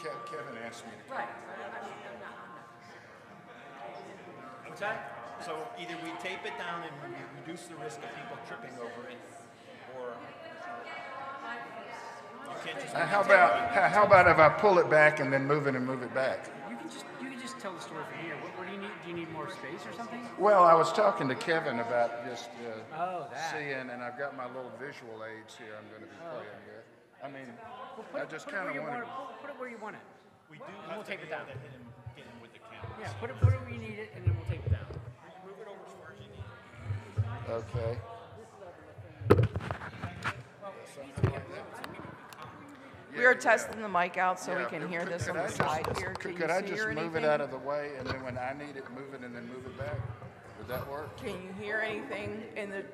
Kevin asked me to. Right. I'm not. What's that? So either we tape it down and we reduce the risk of people tripping over it, or you can't just. How about if I pull it back and then move it back? You can just tell the story from here. What do you need? Do you need more space or something? Well, I was talking to Kevin about just that. seeing, and I've got my little visual aids here I'm going to be playing with. I mean, I just kind of want to... Put it where you want it. We do And have we'll to tape it down. get him with the camera. Yeah, put it where you need it, and then we'll tape it down. Move it over as far as you need. Okay. We are testing the mic out so we can hear this on the side here. Could I just move it out of the way, and then when I need it, move it and then move it back? Would that work? Can you hear anything in the...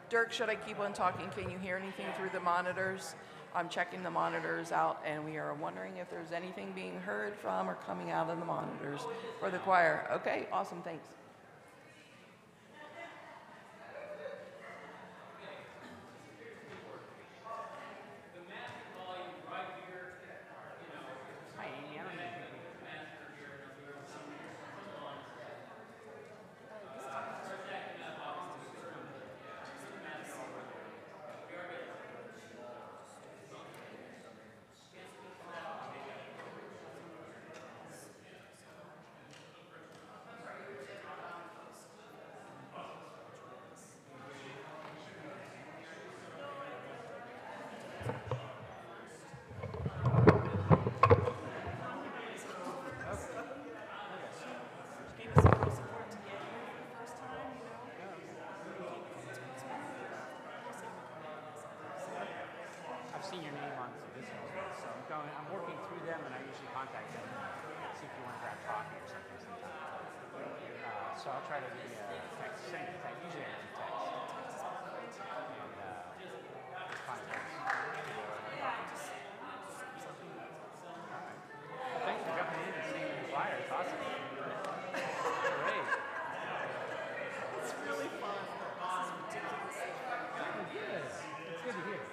Dirk, should I keep on talking? Can you hear anything through the monitors? I'm checking the monitors out, and we are wondering if there's anything being heard from or coming out of the monitors for the choir. Okay, awesome, thanks. Hi, Amy. I don't know. I've seen your name on some discs, so I'm working through them, and I usually contact them and see if you want to grab coffee or something sometime. So I'll try to give you a text, send you a text. Usually I do text. And contact. Well, thanks for jumping in and seeing the flyer. It's awesome. Great. It's really fun. This is ridiculous. Good. It's good to hear.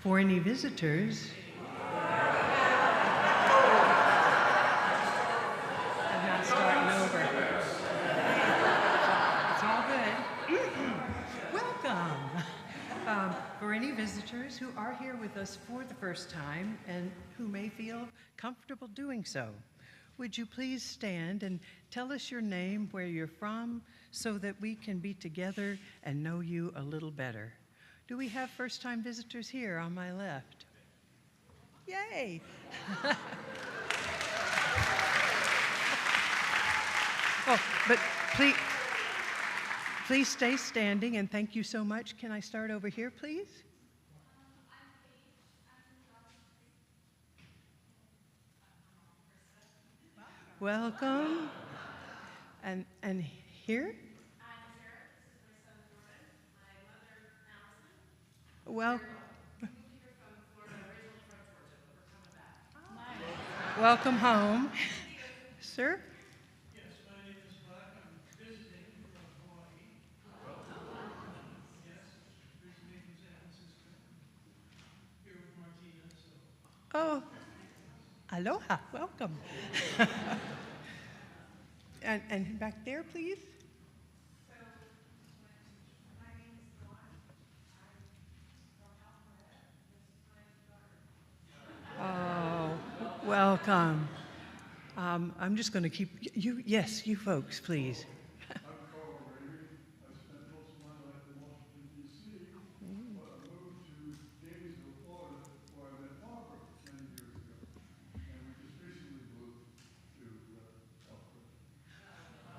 For any visitors, I'm not starting over. It's all good. Welcome. For any visitors who are here with us for the first time and who may feel comfortable doing so, would you please stand and tell us your name, where you're from, so that we can be together and know you a little better? Do we have first-time visitors here on my left? Yay! Oh, but please stay standing, and thank you so much. Can I start over here, please? Welcome. And here? Well, welcome home. Sir? Yes, my name is Pratt. I'm visiting from Hawaii. Yes, visiting from San Francisco. Here with Martina, so. Oh, aloha, welcome. And back there, please. Oh, welcome. I'm just going to keep you. Yes, you folks, please. I'm Carl Raymond. I spent most of my life in Washington, D.C., but I moved to Gainesville, Florida, where I met Barbara many years ago. And we just recently moved to California.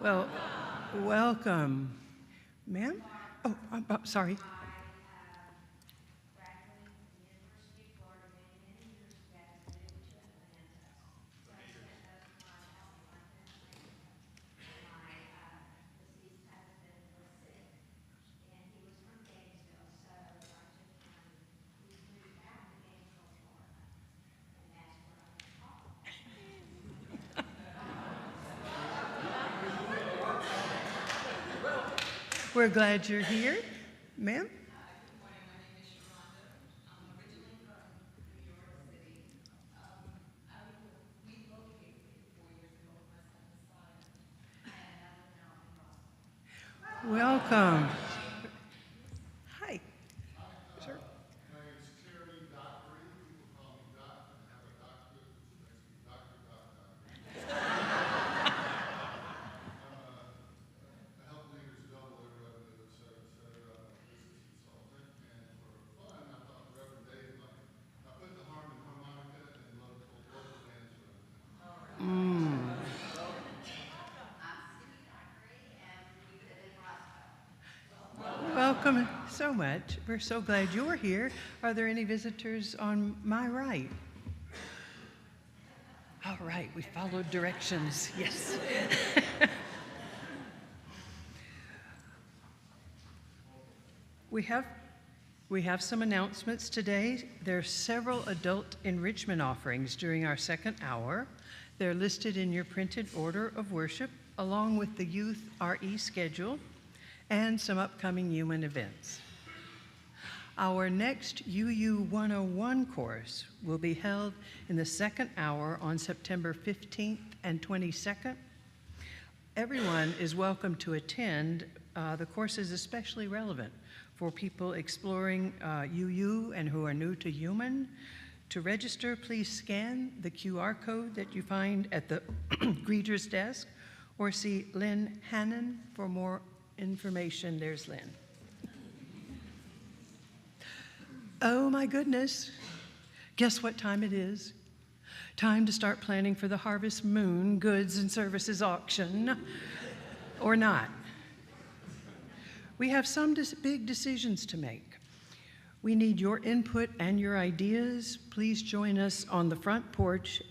Well, welcome. Ma'am? Oh, I'm sorry. We're glad you're here. Ma'am? Welcome. Hi. Sir. My name is Terry Dockery. People call me Doc. I have a doctorate, which makes me Dr. Doc Dockery. I help leaders double their revenue, et cetera, business consultant. And for fun, I thought Reverend Dave might. I put the harm in harmonica and local bands around town. Welcome so much. We're so glad you're here. Are there any visitors on my right? All right, we followed directions. Yes. We have some announcements today. There are several adult enrichment offerings during our second hour. They're listed in your printed order of worship, along with the youth RE schedule and some upcoming UUMAN events. Our next UU 101 course will be held in the second hour on September 15th and 22nd. Everyone is welcome to attend. The course is especially relevant for people exploring UU and who are new to UUMAN. To register, please scan the QR code that you find at the greeter's desk or see Lynn Hannon for more information. There's Lynn. Oh my goodness. Guess what time it is? Time to start planning for the Harvest Moon Goods and Services Auction, or not. We have some big decisions to make. We need your input and your ideas. Please join us on the front porch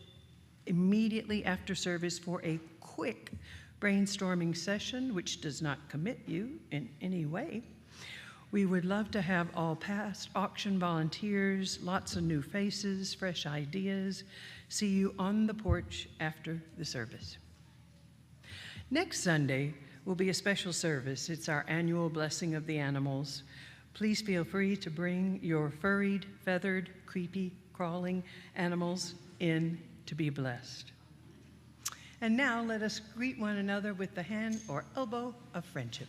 immediately after service for a quick brainstorming session, which does not commit you in any way. We would love to have all past auction volunteers, lots of new faces, fresh ideas. See you on the porch after the service. Next Sunday will be a special service. It's our annual Blessing of the Animals. Please feel free to bring your furried, feathered, creepy, crawling animals in to be blessed. And now let us greet one another with the hand or elbow of friendship.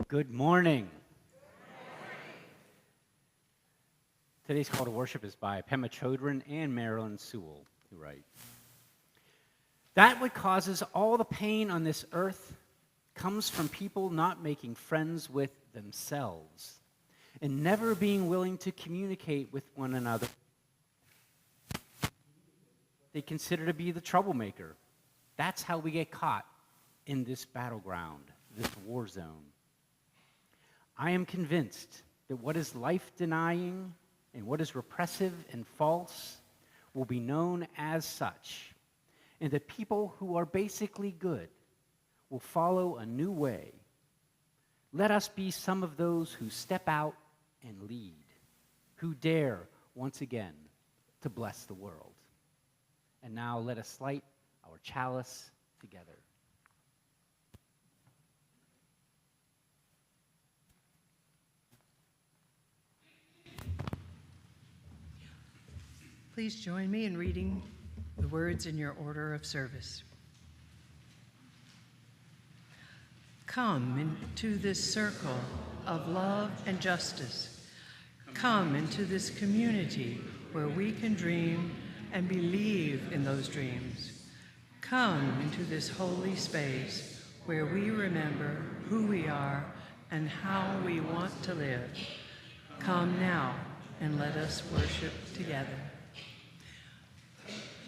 Good morning. Today's call to worship is by Pema Chodron and Marilyn Sewell, who write, "That what causes all the pain on this earth comes from people not making friends with themselves and never being willing to communicate with one another. They consider to be the troublemaker. That's how we get caught in this battleground, this war zone. I am convinced that what is life-denying and what is repressive and false will be known as such, and that people who are basically good will follow a new way. Let us be some of those who step out and lead, who dare, once again, to bless the world. And now let us light our chalice together." Please join me in reading the words in your order of service. Come into this circle of love and justice. Come into this community where we can dream and believe in those dreams. Come into this holy space where we remember who we are and how we want to live. Come now and let us worship together.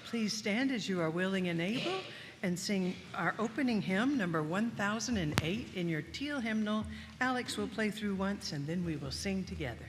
Please stand as you are willing and able and sing our opening hymn, number 1008, in your teal hymnal. Alex will play through once and then we will sing together.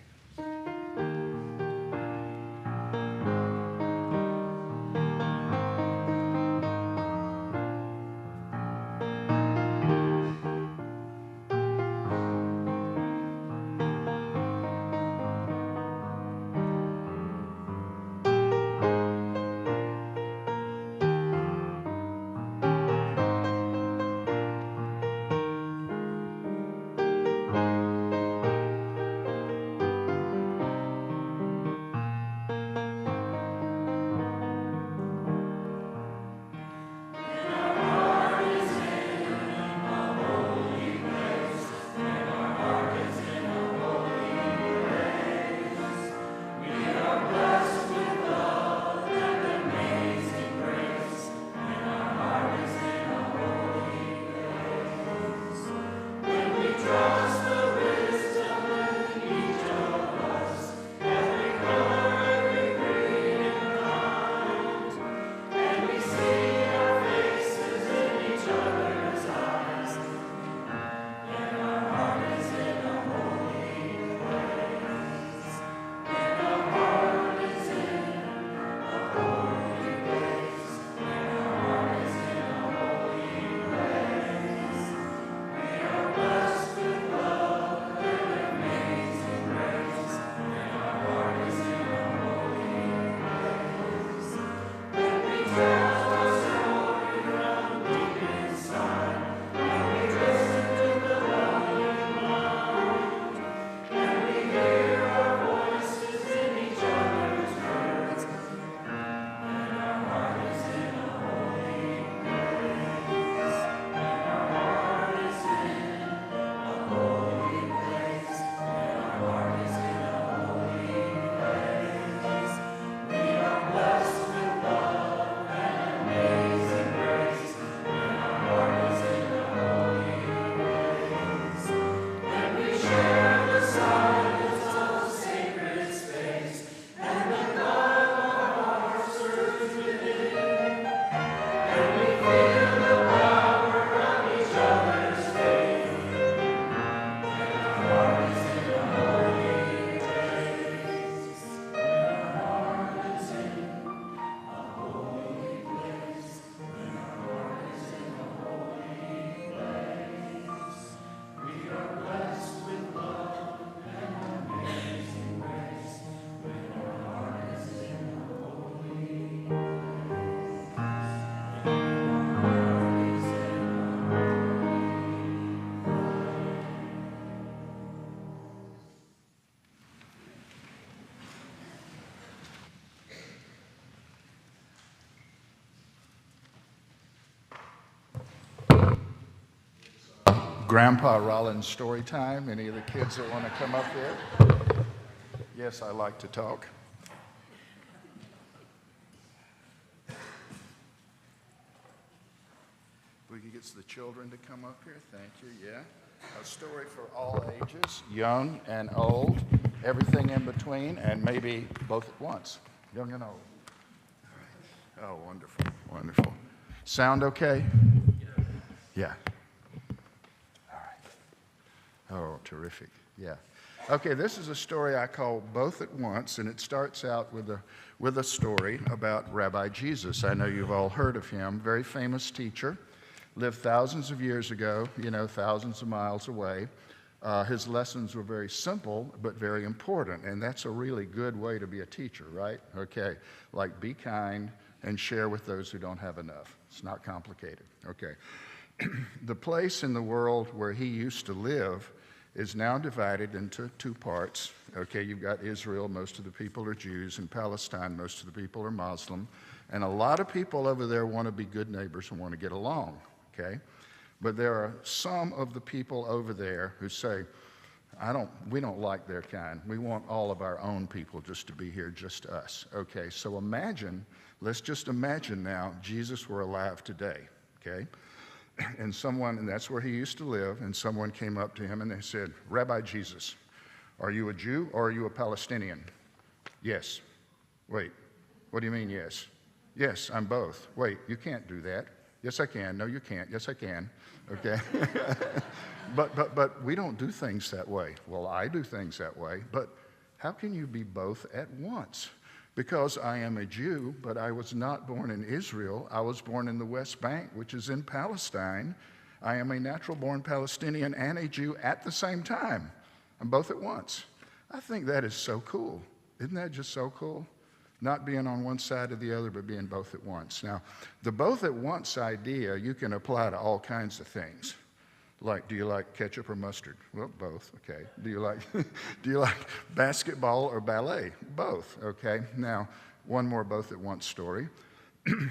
Grandpa Rollins story time. Any of the kids that want to come up here? Yes, I like to talk. We can get the children to come up here. Thank you. Yeah. A story for all ages, young and old, everything in between, and maybe both at once, young and old. All right. Oh, wonderful, wonderful. Sound okay? Yeah. All right. Oh, terrific. Yeah. Okay, this is a story I call Both at Once, and it starts out with a story about Rabbi Jesus. I know you've all heard of him, very famous teacher, lived thousands of years ago, thousands of miles away. His lessons were very simple, but very important, and that's a really good way to be a teacher, right? Okay, like be kind and share with those who don't have enough. It's not complicated, okay. The place in the world where he used to live is now divided into two parts. Okay, you've got Israel, most of the people are Jews, and Palestine, most of the people are Muslim. And a lot of people over there want to be good neighbors and want to get along, okay? But there are some of the people over there who say, we don't like their kind. We want all of our own people just to be here, just us. Okay, so let's just imagine now Jesus were alive today, okay? And that's where he used to live, and someone came up to him and they said, Rabbi Jesus, are you a Jew or are you a Palestinian? Yes. Wait, what do you mean yes? Yes, I'm both. Wait, you can't do that. Yes, I can. No, you can't. Yes, I can. Okay. But we don't do things that way. Well, I do things that way, but how can you be both at once? Because I am a Jew, but I was not born in Israel. I was born in the West Bank, which is in Palestine. I am a natural-born Palestinian and a Jew at the same time. I'm both at once. I think that is so cool. Isn't that just so cool? Not being on one side or the other, but being both at once. Now, the both at once idea you can apply to all kinds of things. Like, do you like ketchup or mustard? Well, both, okay. Do you like basketball or ballet? Both, okay. Now, one more both at once story.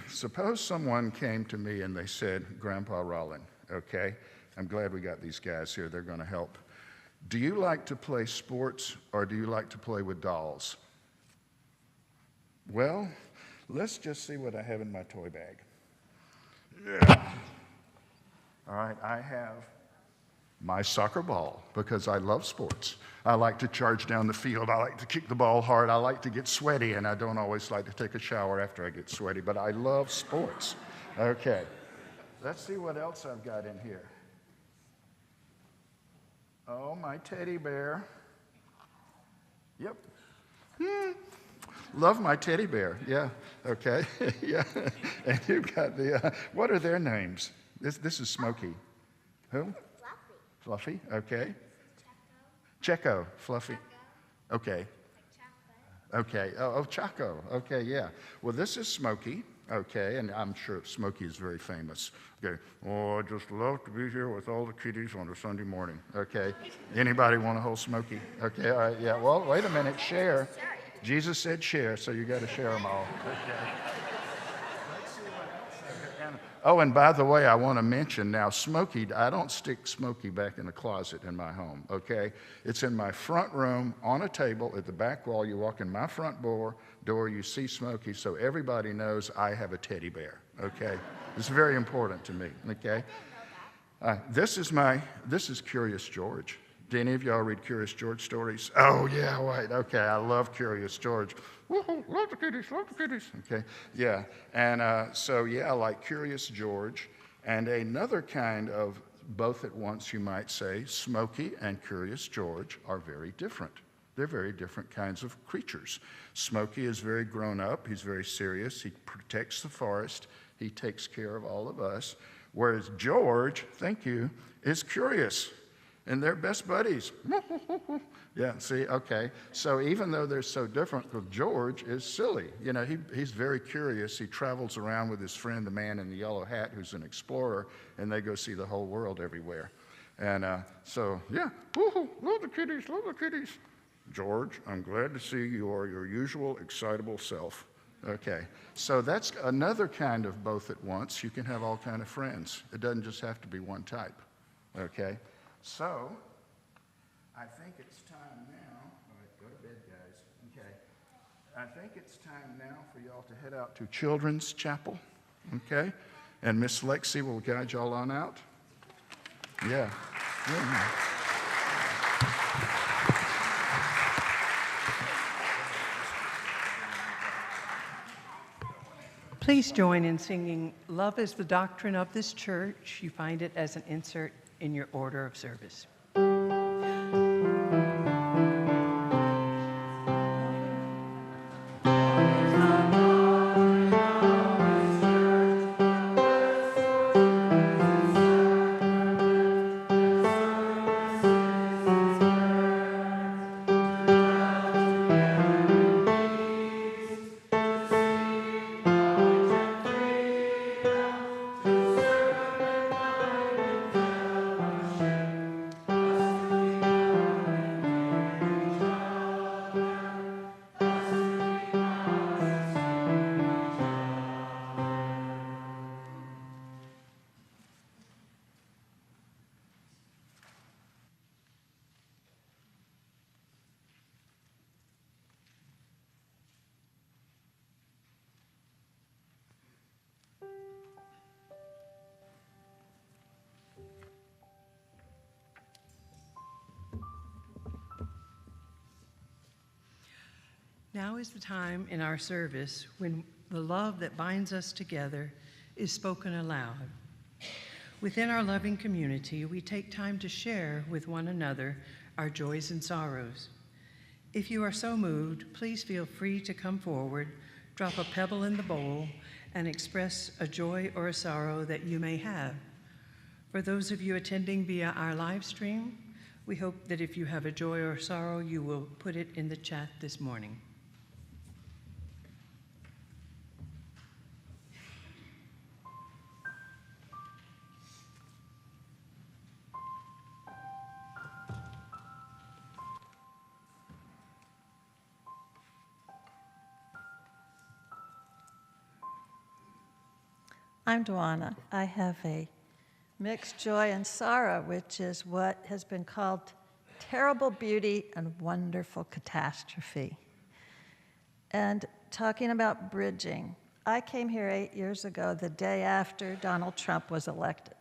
Suppose someone came to me and they said, Grandpa Rollin, okay, I'm glad we got these guys here, they're gonna help. Do you like to play sports or do you like to play with dolls? Well, let's just see what I have in my toy bag. Yeah. All right, I have my soccer ball because I love sports. I like to charge down the field. I like to kick the ball hard. I like to get sweaty, and I don't always like to take a shower after I get sweaty, but I love sports. Okay, let's see what else I've got in here. Oh, my teddy bear. Yep. Love my teddy bear. Yeah, okay. Yeah, and you've got what are their names? This is Smokey. Who? Fluffy, okay. Checo, Fluffy. Okay. Okay, oh, Chaco, okay, yeah. Well, this is Smokey, okay, and I'm sure Smokey is very famous. Okay, oh, I just love to be here with all the kiddies on a Sunday morning, okay. Anybody want to hold Smokey? Okay, all right, yeah, well, wait a minute, share. Jesus said share, so you got to share them all. Okay. Oh, and by the way, I want to mention now, Smokey, I don't stick Smokey back in the closet in my home, okay? It's in my front room on a table at the back wall. You walk in my front door, you see Smokey, so everybody knows I have a teddy bear, okay? It's very important to me, okay? This is Curious George. Do any of y'all read Curious George stories? Oh, yeah, right, okay, I love Curious George. Woo-hoo, love the kitties, okay, yeah. And so, yeah, like Curious George, and another kind of both at once, you might say, Smokey and Curious George are very different. They're very different kinds of creatures. Smokey is very grown up, he's very serious, he protects the forest, he takes care of all of us, whereas George, thank you, is curious. And they're best buddies. Yeah, see, okay. So even though they're so different, George is silly. You know, he's very curious. He travels around with his friend, the man in the yellow hat, who's an explorer, and they go see the whole world everywhere. And so, yeah, love the kitties, love the kitties. George, I'm glad to see you are your usual excitable self. Okay, so that's another kind of both at once. You can have all kind of friends. It doesn't just have to be one type, okay? So, I think it's time now. All right, go to bed, guys. Okay. I think it's time now for y'all to head out to Children's Chapel. Okay? And Miss Lexi will guide y'all on out. Yeah. Please join in singing Love is the Doctrine of this Church. You find it as an insert in your order of service. Now is the time in our service when the love that binds us together is spoken aloud. Within our loving community, we take time to share with one another our joys and sorrows. If you are so moved, please feel free to come forward, drop a pebble in the bowl, and express a joy or a sorrow that you may have. For those of you attending via our live stream, we hope that if you have a joy or sorrow, you will put it in the chat this morning. I'm Dwana. I have a mixed joy and sorrow, which is what has been called terrible beauty and wonderful catastrophe. And talking about bridging, I came here 8 years ago, the day after Donald Trump was elected.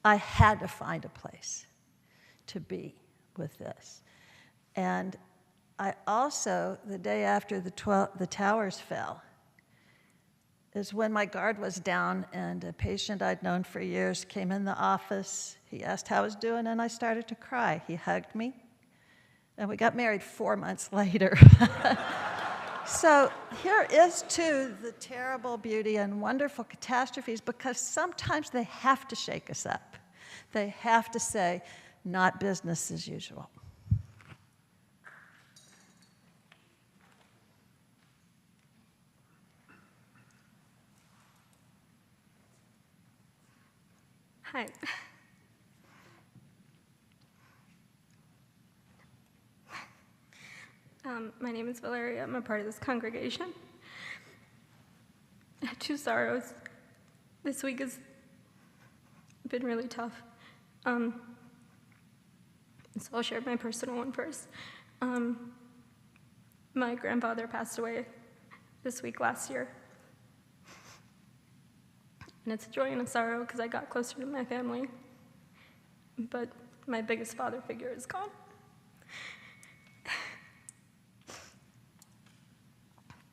I had to find a place to be with this. And I also, the day after the towers fell, is when my guard was down and a patient I'd known for years came in the office. He asked how I was doing, and I started to cry. He hugged me, and we got married 4 months later. So here is, too, the terrible beauty and wonderful catastrophes, because sometimes they have to shake us up. They have to say, not business as usual. Hi. My name is Valeria. I'm a part of this congregation. I have 2 sorrows. This week has been really tough. So I'll share my personal one first. My grandfather passed away this week last year. And it's a joy and a sorrow because I got closer to my family. But my biggest father figure is gone.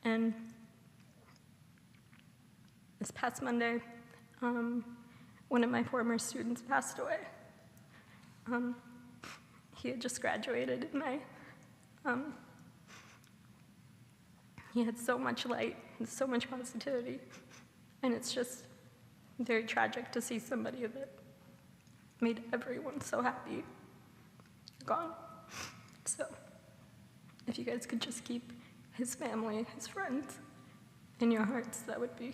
And this past Monday, one of my former students passed away. He had just graduated in May. He had so much light and so much positivity. And it's just very tragic to see somebody that made everyone so happy gone. So if you guys could just keep his family, his friends in your hearts, that would be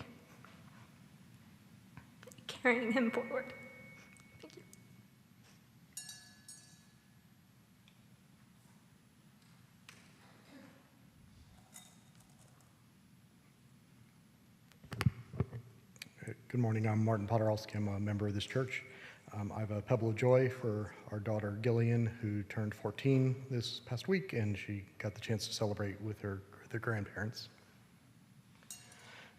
carrying him forward. Thank you. Good morning. I'm Martin Podorowski. I'm a member of this church. I have a Pebble of Joy for our daughter Gillian, who turned 14 this past week, and she got the chance to celebrate with her grandparents.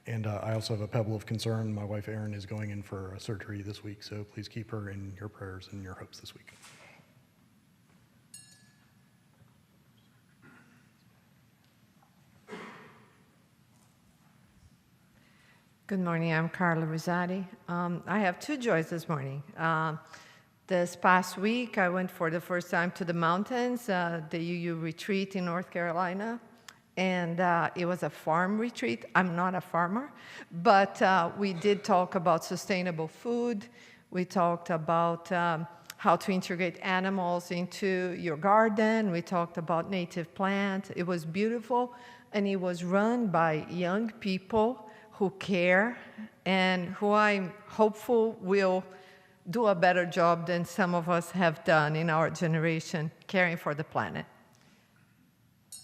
And I also have a Pebble of Concern. My wife Erin is going in for a surgery this week, so please keep her in your prayers and your hopes this week. Good morning, I'm Carla Rosati. I have two joys this morning. This past week, I went for the first time to the mountains, the UU retreat in North Carolina, and it was a farm retreat. I'm not a farmer, but we did talk about sustainable food. We talked about how to integrate animals into your garden. We talked about native plants. It was beautiful, and it was run by young people who care and who I'm hopeful will do a better job than some of us have done in our generation caring for the planet.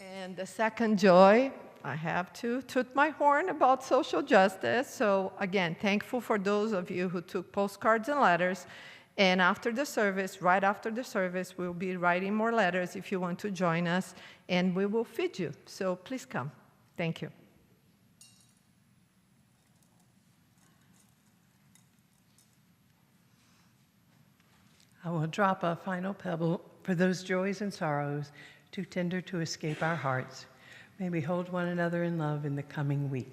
And the second joy, I have to toot my horn about social justice. So again, thankful for those of you who took postcards and letters. And after the service, right after the service, we'll be writing more letters if you want to join us, and we will feed you. So please come. Thank you. I will drop a final pebble for those joys and sorrows too tender to escape our hearts. May we hold one another in love in the coming week.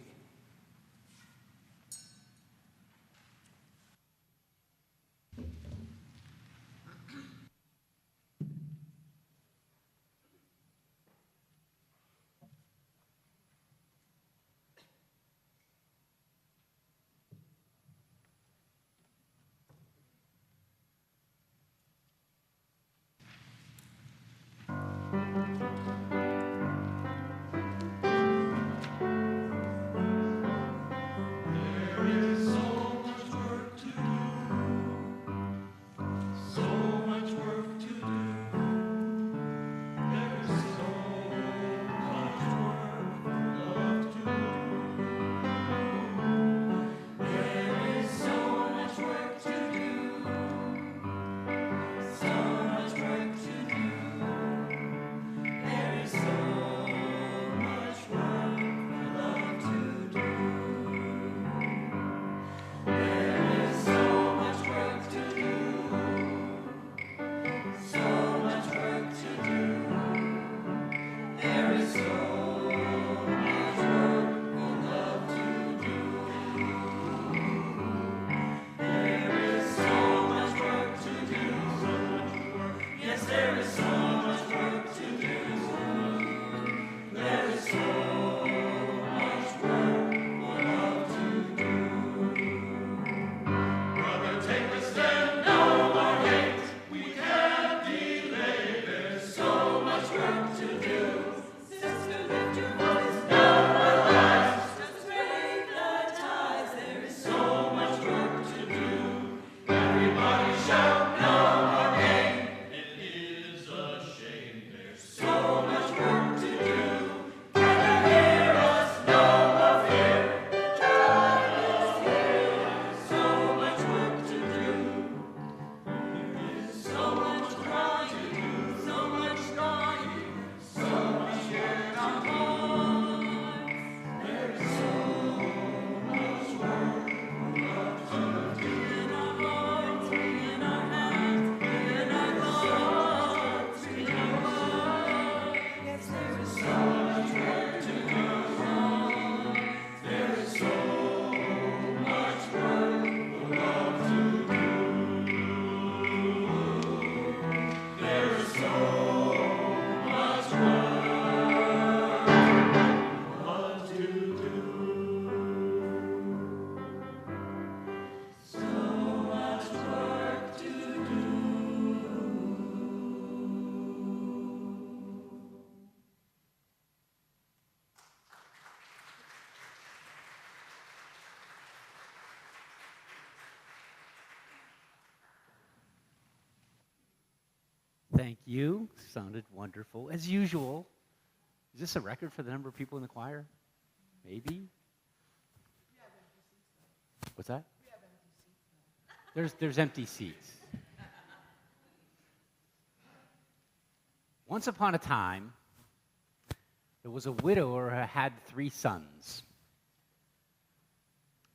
Thank you. Sounded wonderful. As usual. Is this a record for the number of people in the choir? Maybe? What's that? There's empty seats. Once upon a time, there was a widower who had 3 sons.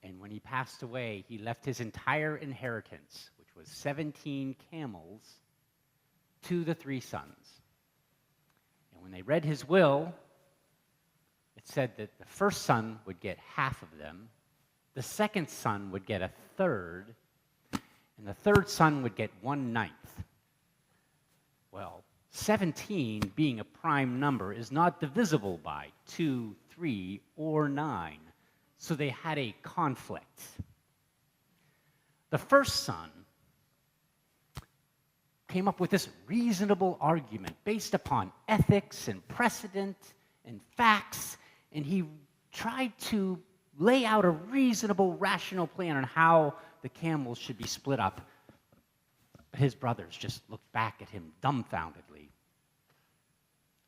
And when he passed away, he left his entire inheritance, which was 17 camels, to the 3 sons. And when they read his will, it said that the first son would get half of them, the second son would get 1/3, and the third son would get 1/9. Well, 17 being a prime number is not divisible by 2, 3, or 9. So they had a conflict. The first son came up with this reasonable argument based upon ethics and precedent and facts, and he tried to lay out a reasonable, rational plan on how the camels should be split up. But his brothers just looked back at him dumbfoundedly.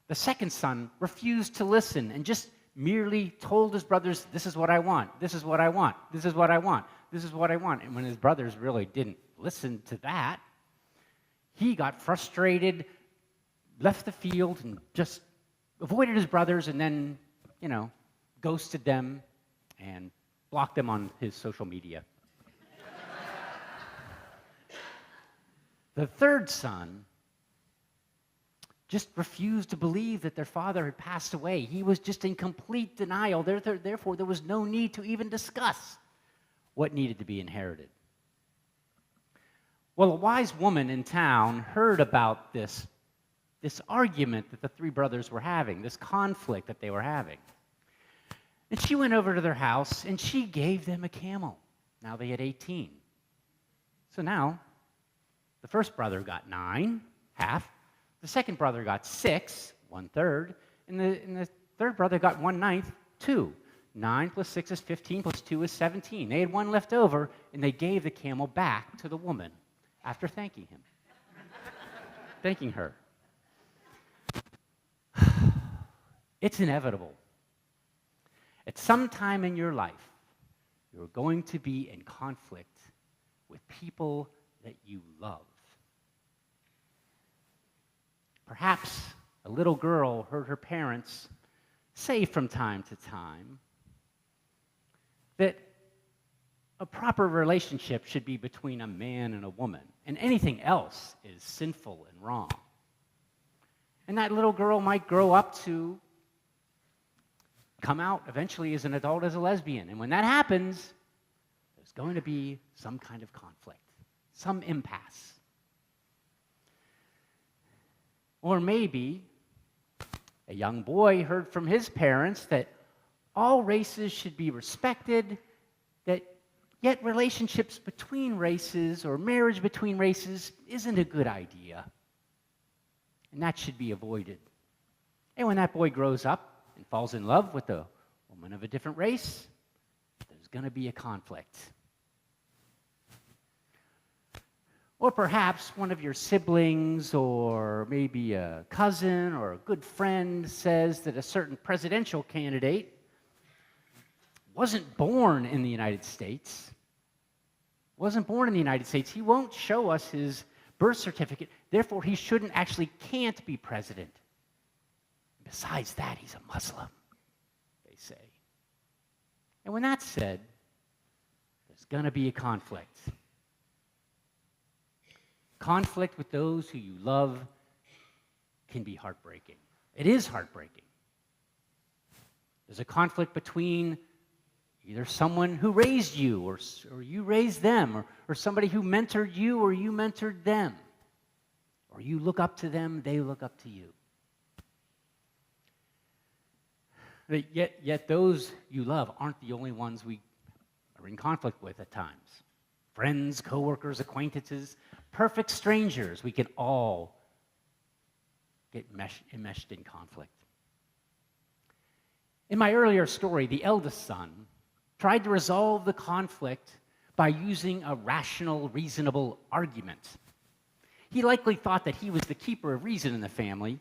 The second son refused to listen and just merely told his brothers, this is what I want, this is what I want, this is what I want, this is what I want. And when his brothers really didn't listen to that, he got frustrated, left the field, and just avoided his brothers, and then, ghosted them and blocked them on his social media. The third son just refused to believe that their father had passed away. He was just in complete denial. Therefore, there was no need to even discuss what needed to be inherited. Well, a wise woman in town heard about this argument that the 3 brothers were having, this conflict that they were having. And she went over to their house, and she gave them a camel. Now they had 18. So now, the first brother got 9, half. The second brother got 6, 1/3. And the third brother got 1/9, 2. 9 plus 6 is 15, plus 2 is 17. They had 1 left over, and they gave the camel back to the woman after thanking him. Thanking her. It's inevitable. At some time in your life, you're going to be in conflict with people that you love. Perhaps a little girl heard her parents say from time to time that a proper relationship should be between a man and a woman, and anything else is sinful and wrong. And that little girl might grow up to come out eventually as an adult as a lesbian. And when that happens, there's going to be some kind of conflict, some impasse. Or maybe a young boy heard from his parents that all races should be respected, that yet relationships between races or marriage between races isn't a good idea, and that should be avoided. And when that boy grows up and falls in love with a woman of a different race, there's going to be a conflict. Or perhaps one of your siblings or maybe a cousin or a good friend says that a certain presidential candidate wasn't born in the United States. He won't show us his birth certificate. Therefore, he can't be president. Besides that, he's a Muslim, they say. And when that's said, there's going to be a conflict. Conflict with those who you love can be heartbreaking. It is heartbreaking. There's a conflict between either someone who raised you or you raised them, or somebody who mentored you or you mentored them. Or you look up to them, they look up to you. But yet those you love aren't the only ones we are in conflict with at times. Friends, coworkers, acquaintances, perfect strangers, we can all get enmeshed in conflict. In my earlier story, the eldest son tried to resolve the conflict by using a rational, reasonable argument. He likely thought that he was the keeper of reason in the family,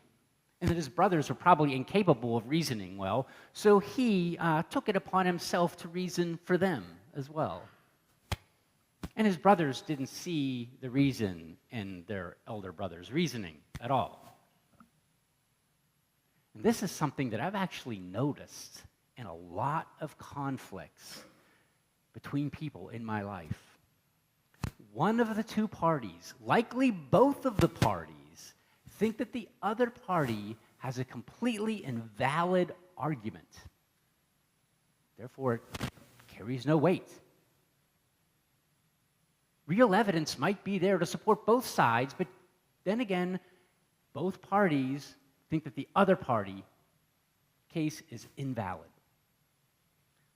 and that his brothers were probably incapable of reasoning well, so he took it upon himself to reason for them as well. And his brothers didn't see the reason in their elder brother's reasoning at all. And this is something that I've actually noticed in a lot of conflicts between people in my life. One of the two parties, likely both of the parties, think that the other party has a completely invalid argument. Therefore, it carries no weight. Real evidence might be there to support both sides, but then again, both parties think that the other party case is invalid.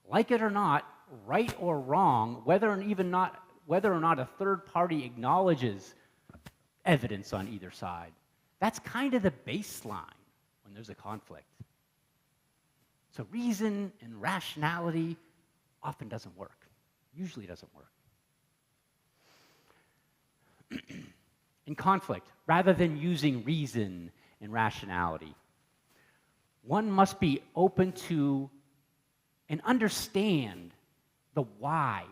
Like it or not, right or wrong, whether or not a third party acknowledges evidence on either side, that's kind of the baseline when there's a conflict. So reason and rationality often doesn't work, usually doesn't work. In conflict, rather than using reason and rationality, one must be open to and understand the why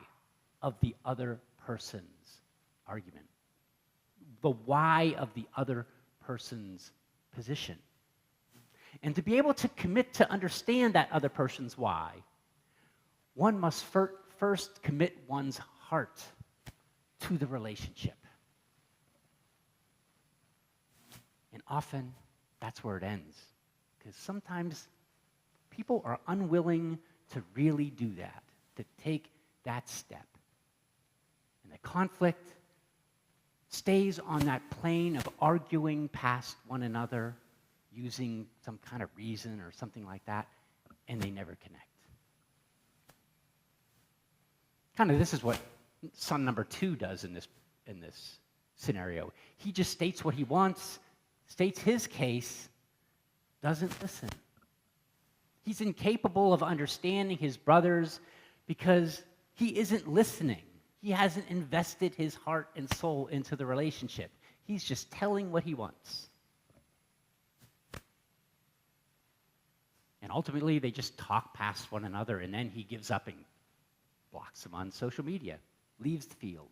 of the other person's argument, the why of the other person's position. And to be able to commit to understand that other person's why, one must first commit one's heart to the relationship. And often, that's where it ends. Because sometimes people are unwilling to really do that, to take that step. And the conflict stays on that plane of arguing past one another, using some kind of reason or something like that, and they never connect. Kind of this is what son number 2 does in this scenario. He just states what he wants, states his case, doesn't listen. He's incapable of understanding his brothers because he isn't listening. He hasn't invested his heart and soul into the relationship. He's just telling what he wants. And ultimately, they just talk past one another, and then he gives up and blocks them on social media, leaves the field.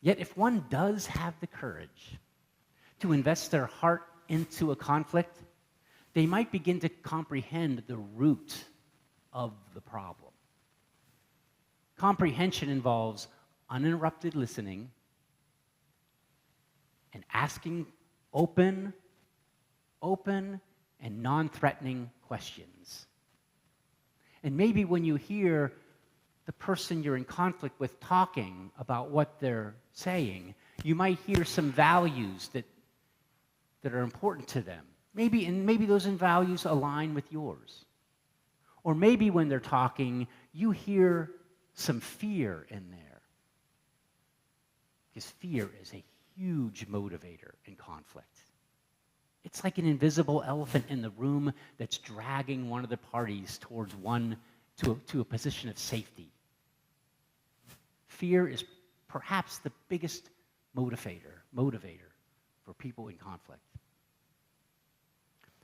Yet if one does have the courage to invest their heart into a conflict, they might begin to comprehend the root of the problem. Comprehension involves uninterrupted listening and asking open and non-threatening questions. And maybe when you hear the person you're in conflict with talking about what they're saying, you might hear some values that are important to them. Maybe those values align with yours. Or maybe when they're talking, you hear some fear in there. Because fear is a huge motivator in conflict. It's like an invisible elephant in the room that's dragging one of the parties towards to a position of safety. Fear is perhaps the biggest motivator for people in conflict.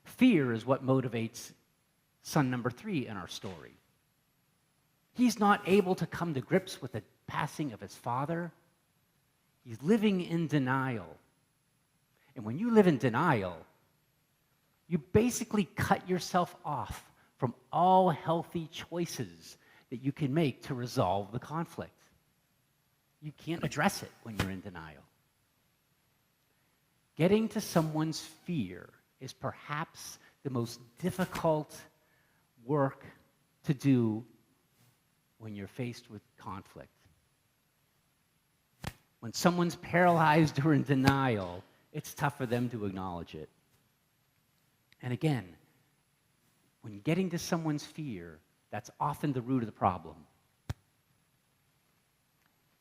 Fear is what motivates son number 3 in our story. He's not able to come to grips with the passing of his father. He's living in denial. And when you live in denial, you basically cut yourself off from all healthy choices that you can make to resolve the conflict. You can't address it when you're in denial. Getting to someone's fear is perhaps the most difficult work to do when you're faced with conflict. When someone's paralyzed or in denial, it's tough for them to acknowledge it. And again, when getting to someone's fear, that's often the root of the problem.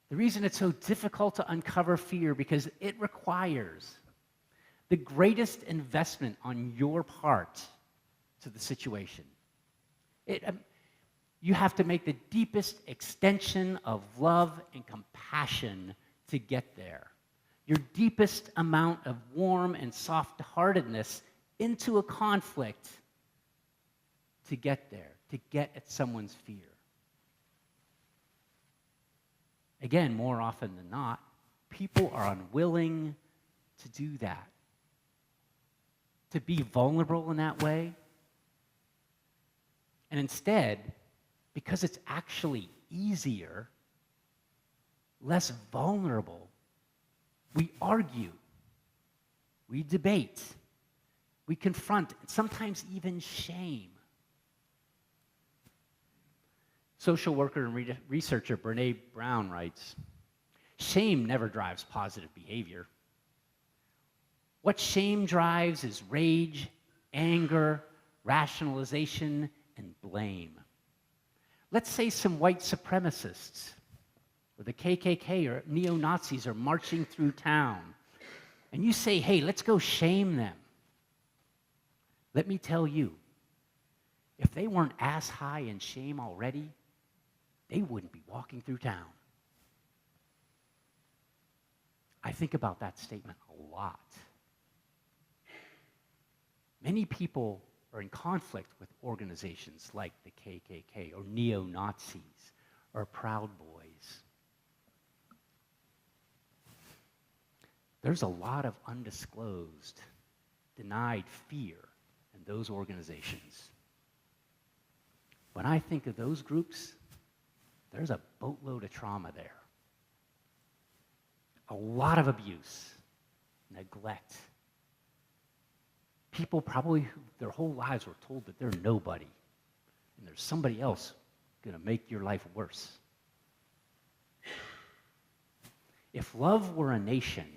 The reason it's so difficult to uncover fear because it requires the greatest investment on your part to the situation. You have to make the deepest extension of love and compassion to get there. Your deepest amount of warm and soft-heartedness into a conflict to get there, to get at someone's fear. Again, more often than not, people are unwilling to do that. to be vulnerable in that way. And instead, because it's actually easier, less vulnerable, we argue, we debate, we confront, and sometimes even shame. Social worker and researcher Brene Brown writes, "Shame never drives positive behavior. What shame drives is rage, anger, rationalization, and blame. Let's say some white supremacists or the KKK or neo-Nazis are marching through town, and you say, hey, let's go shame them. Let me tell you, if they weren't ass high in shame already, they wouldn't be walking through town." I think about that statement a lot. Many people are in conflict with organizations like the KKK or neo-Nazis or Proud Boys. There's a lot of undisclosed, denied fear in those organizations. When I think of those groups, there's a boatload of trauma there. A lot of abuse, neglect. People probably who their whole lives were told that they're nobody, and there's somebody else going to make your life worse. If love were a nation,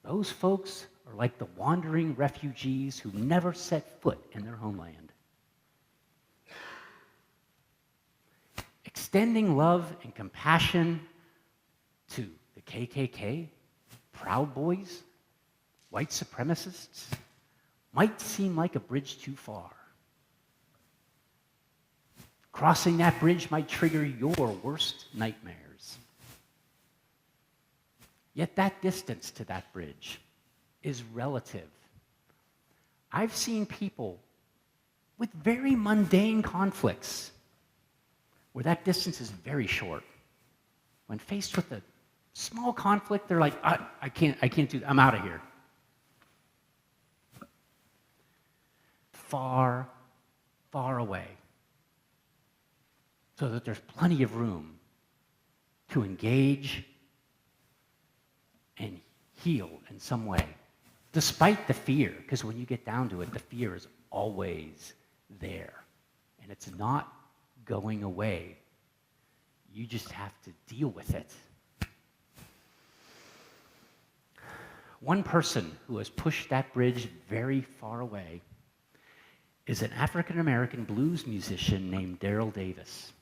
those folks are like the wandering refugees who never set foot in their homeland. Extending love and compassion to the KKK, Proud Boys, white supremacists might seem like a bridge too far. Crossing that bridge might trigger your worst nightmares. Yet that distance to that bridge is relative. I've seen people with very mundane conflicts where that distance is very short. When faced with a small conflict, they're like, I can't do that. I'm out of here. Far, far away, so that there's plenty of room to engage and heal in some way, despite the fear, because when you get down to it, the fear is always there, and it's not going away. You just have to deal with it. One person who has pushed that bridge very far away is an African-American blues musician named Daryl Davis.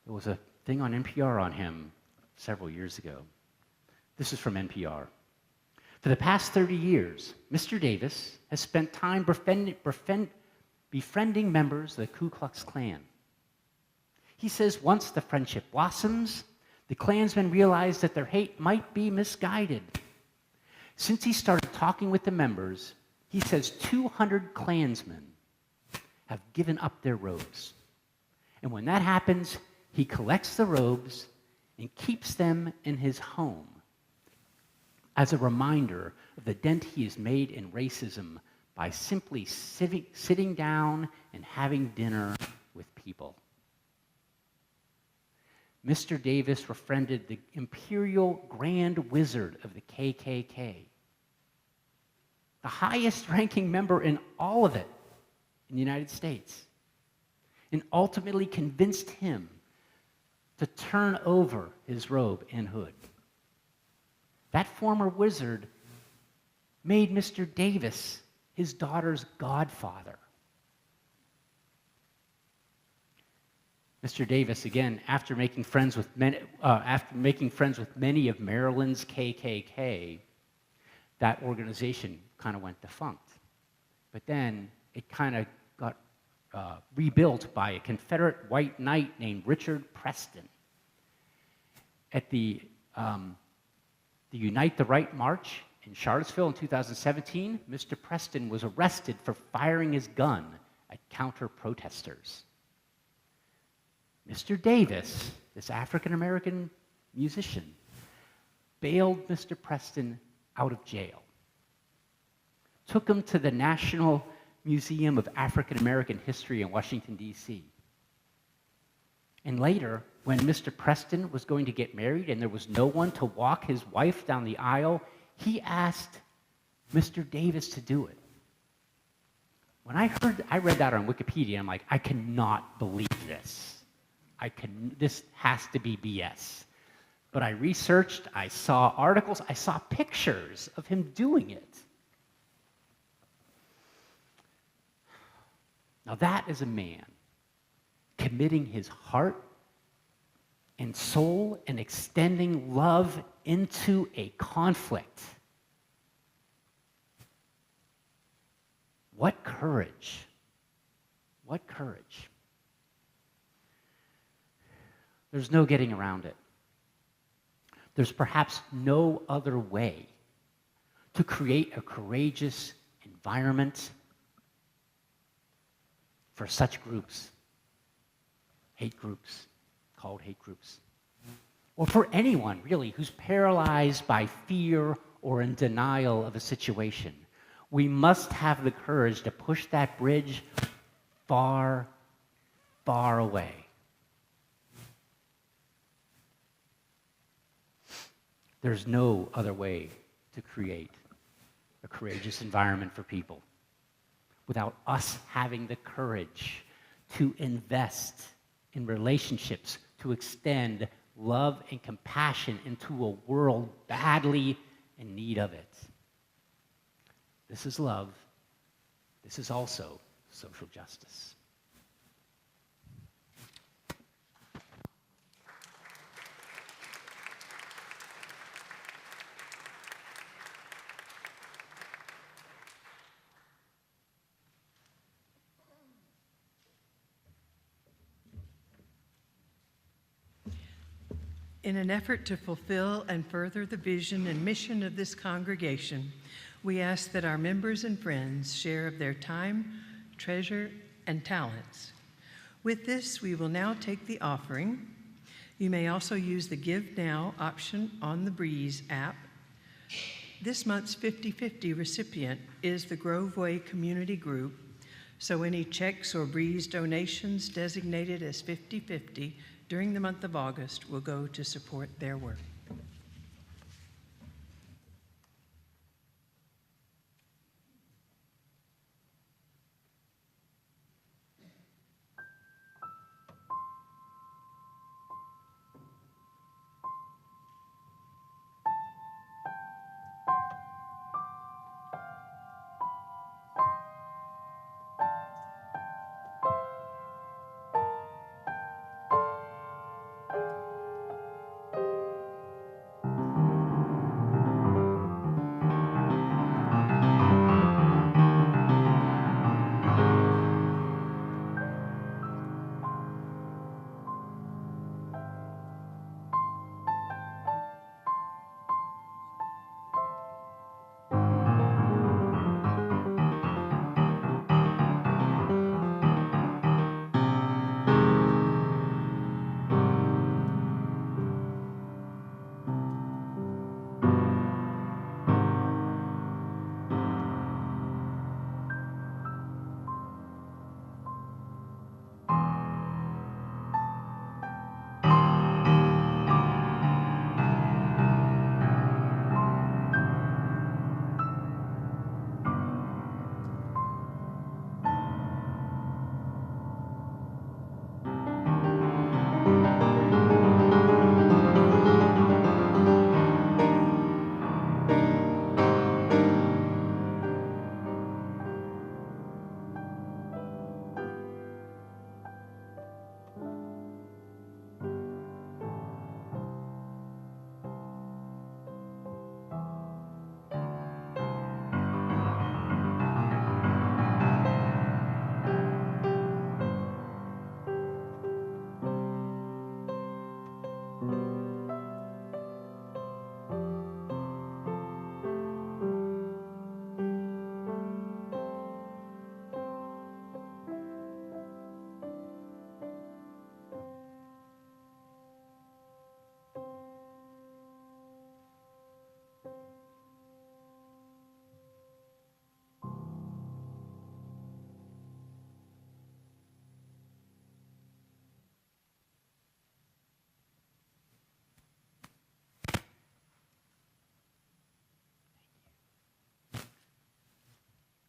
There was a thing on NPR on him several years ago. This is from NPR. For the past 30 years, Mr. Davis has spent time befriending members of the Ku Klux Klan. He says once the friendship blossoms, the Klansmen realize that their hate might be misguided. Since he started talking with the members, he says 200 Klansmen have given up their robes. And when that happens, he collects the robes and keeps them in his home as a reminder of the dent he has made in racism by simply sitting down and having dinner with people. Mr. Davis befriended the Imperial Grand Wizard of the KKK, the highest-ranking member in all of it in the United States, and ultimately convinced him to turn over his robe and hood. That former wizard made Mr. Davis his daughter's godfather. Mr. Davis, again, after making friends with many of Maryland's KKK, that organization kind of went defunct. But then it kind of got rebuilt by a Confederate white knight named Richard Preston. At the Unite the Right March in Charlottesville in 2017, Mr. Preston was arrested for firing his gun at counter-protesters. Mr. Davis, this African-American musician, bailed Mr. Preston out of jail. took him to the National Museum of African American History in Washington, D.C. And later, when Mr. Preston was going to get married and there was no one to walk his wife down the aisle, he asked Mr. Davis to do it. When I read that on Wikipedia, I'm like, I cannot believe this. This has to be BS. But I researched, I saw articles, I saw pictures of him doing it. Now that is a man committing his heart and soul and extending love into a conflict. What courage. What courage. There's no getting around it. There's perhaps no other way to create a courageous environment for such groups, hate groups, called hate groups, or for anyone really who's paralyzed by fear or in denial of a situation. We must have the courage to push that bridge far, far away. There's no other way to create a courageous environment for people without us having the courage to invest in relationships, to extend love and compassion into a world badly in need of it. This is love. This is also social justice. In an effort to fulfill and further the vision and mission of this congregation, we ask that our members and friends share of their time, treasure, and talents. With this, we will now take the offering. You may also use the Give Now option on the Breeze app. This month's 50-50 recipient is the Grove Way Community Group, so any checks or Breeze donations designated as 50-50 during the month of August will go to support their work.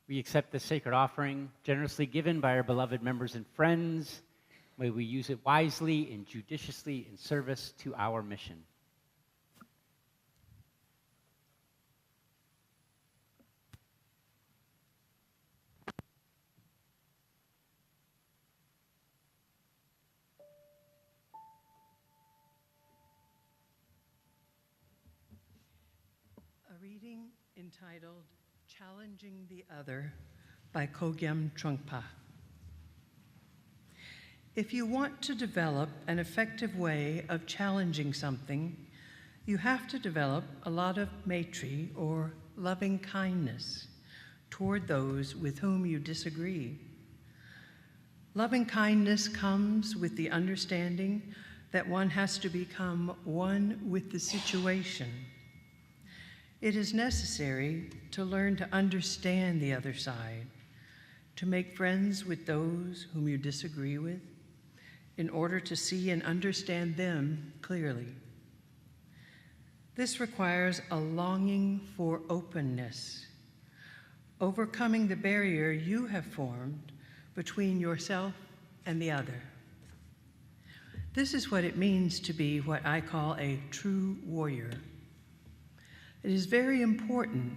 We accept this sacred offering generously given by our beloved members and friends. May we use it wisely and judiciously in service to our mission. A reading entitled Challenging the Other by Kogyam Trungpa. If you want to develop an effective way of challenging something, you have to develop a lot of maitri, or loving kindness, toward those with whom you disagree. Loving kindness comes with the understanding that one has to become one with the situation. It is necessary to learn to understand the other side, to make friends with those whom you disagree with, in order to see and understand them clearly. This requires a longing for openness, overcoming the barrier you have formed between yourself and the other. This is what it means to be what I call a true warrior. It is very important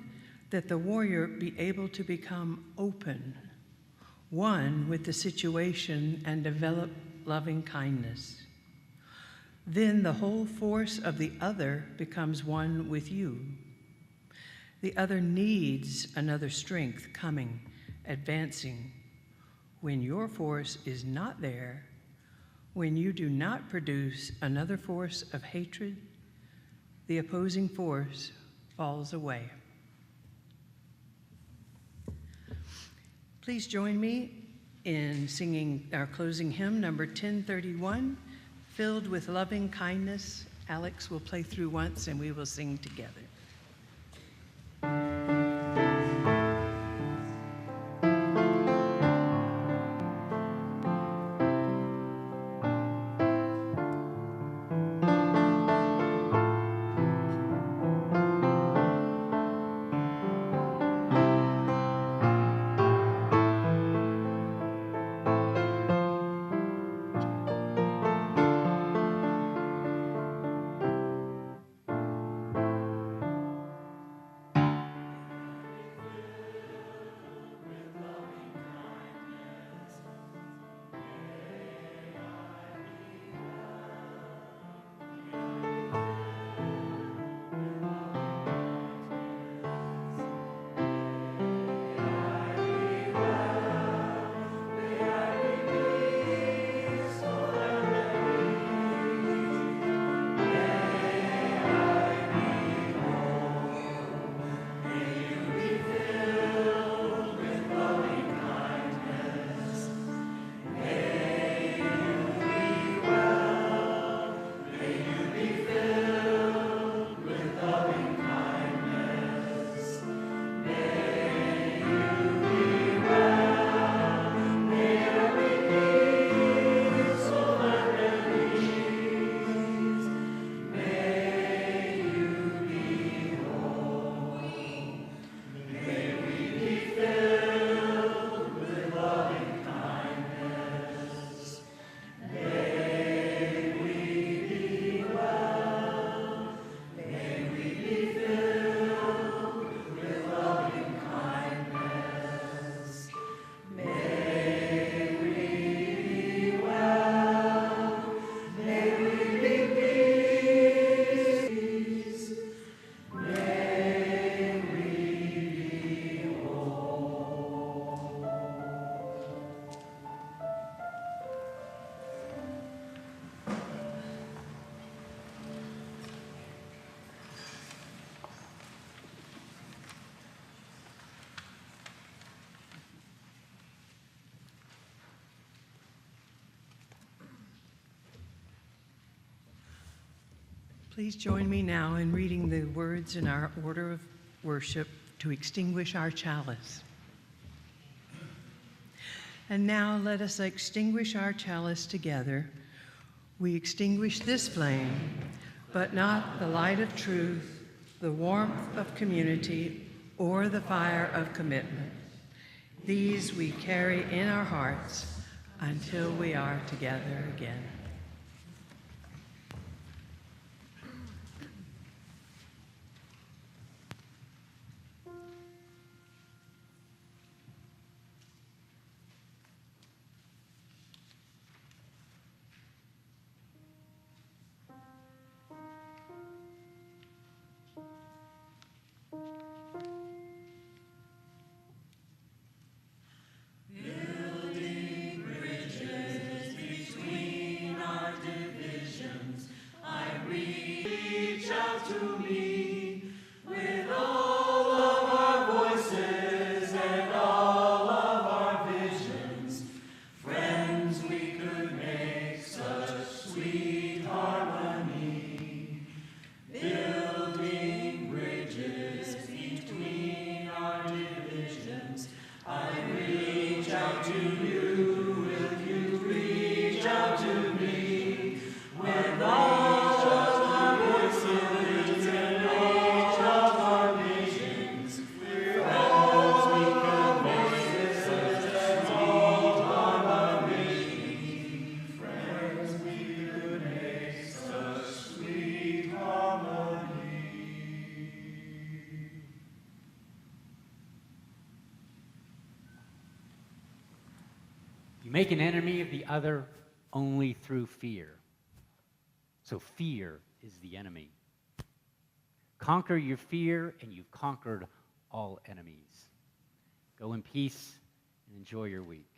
that the warrior be able to become open, one with the situation, and develop loving kindness. Then the whole force of the other becomes one with you. The other needs another strength coming, advancing. When your force is not there, when you do not produce another force of hatred, the opposing force falls away. Please join me in singing our closing hymn, number 1031, Filled with Loving Kindness. Alex will play through once and we will sing together. Please join me now in reading the words in our order of worship to extinguish our chalice. And now let us extinguish our chalice together. We extinguish this flame, but not the light of truth, the warmth of community, or the fire of commitment. These we carry in our hearts until we are together again. You make an enemy of the other only through fear. So fear is the enemy. Conquer your fear, and you've conquered all enemies. Go in peace and enjoy your week.